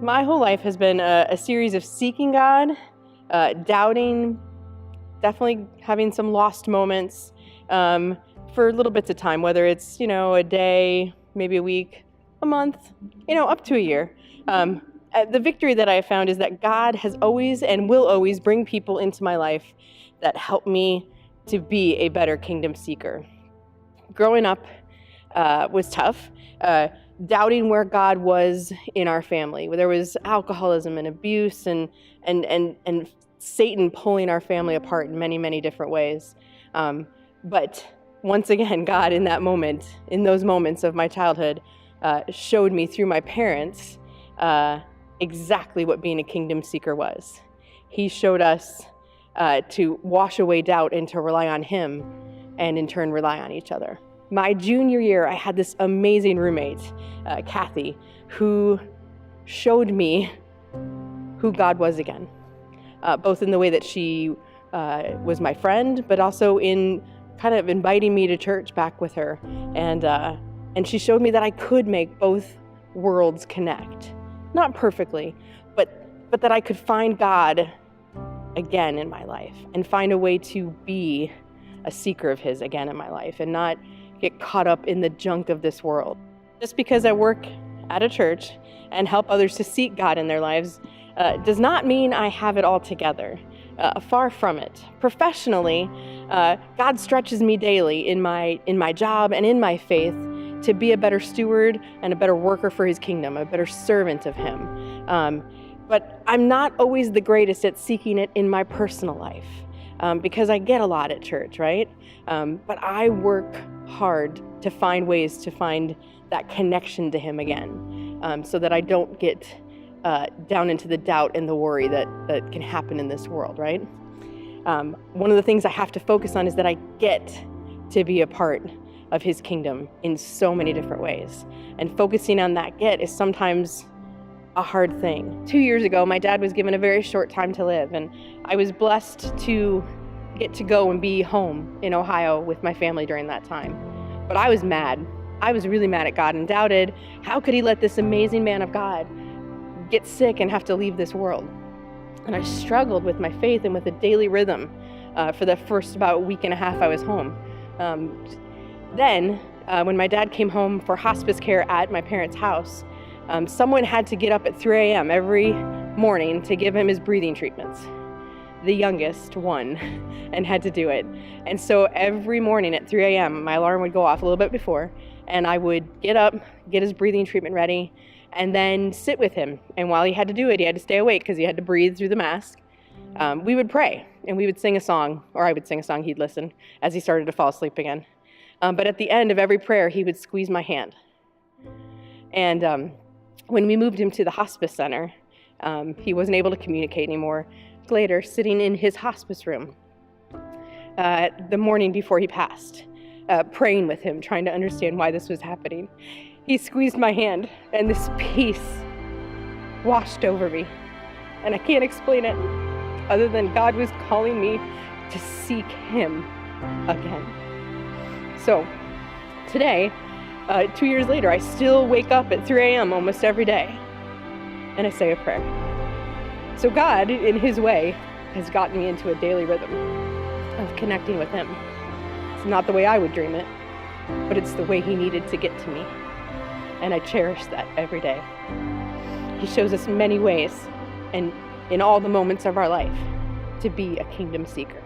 My whole life has been a series of seeking God, doubting, definitely having some lost moments for little bits of time, whether it's, a day, maybe a week, a month, up to a year. The victory that I have found is that God has always and will always bring people into my life that help me to be a better kingdom seeker. Growing up was tough. Doubting where God was in our family. There was alcoholism and abuse and Satan pulling our family apart in many, many different ways. But once again, God in those moments of my childhood, showed me through my parents exactly what being a kingdom seeker was. He showed us to wash away doubt and to rely on Him, and in turn rely on each other. My junior year, I had this amazing roommate, Kathy, who showed me who God was again, both in the way that she was my friend, but also in kind of inviting me to church back with her. And she showed me that I could make both worlds connect. Not perfectly, but that I could find God again in my life and find a way to be a seeker of His again in my life and not get caught up in the junk of this world. Just because I work at a church and help others to seek God in their lives does not mean I have it all together. Far from it. Professionally, God stretches me daily in my job and in my faith to be a better steward and a better worker for His kingdom, a better servant of Him. But I'm not always the greatest at seeking it in my personal life because I get a lot at church, right? But I work hard to find ways to find that connection to Him again, so that I don't get down into the doubt and the worry that can happen in this world, right? One of the things I have to focus on is that I get to be a part of His kingdom in so many different ways. And focusing on that get is sometimes a hard thing. 2 years ago, my dad was given a very short time to live, and I was blessed to get to go and be home in Ohio with my family during that time. But I was mad. I was really mad at God and doubted, how could He let this amazing man of God get sick and have to leave this world? And I struggled with my faith and with a daily rhythm for the first about week and a half I was home. Then, when my dad came home for hospice care at my parents' house, someone had to get up at 3 a.m. every morning to give him his breathing treatments. The youngest one, and had to do it. And so every morning at 3 a.m., my alarm would go off a little bit before, and I would get up, get his breathing treatment ready, and then sit with him. And while he had to do it, he had to stay awake because he had to breathe through the mask. We would pray, and we would sing a song, or I would sing a song, he'd listen as he started to fall asleep again. But at the end of every prayer, he would squeeze my hand. And when we moved him to the hospice center, he wasn't able to communicate anymore. Later, sitting in his hospice room the morning before he passed, praying with him, trying to understand why this was happening, he squeezed my hand, and this peace washed over me. And I can't explain it other than God was calling me to seek Him again. So today, 2 years later, I still wake up at 3 a.m. almost every day, and I say a prayer. So God, in His way, has gotten me into a daily rhythm of connecting with Him. It's not the way I would dream it, but it's the way He needed to get to me. And I cherish that every day. He shows us many ways, and in all the moments of our life, to be a kingdom seeker.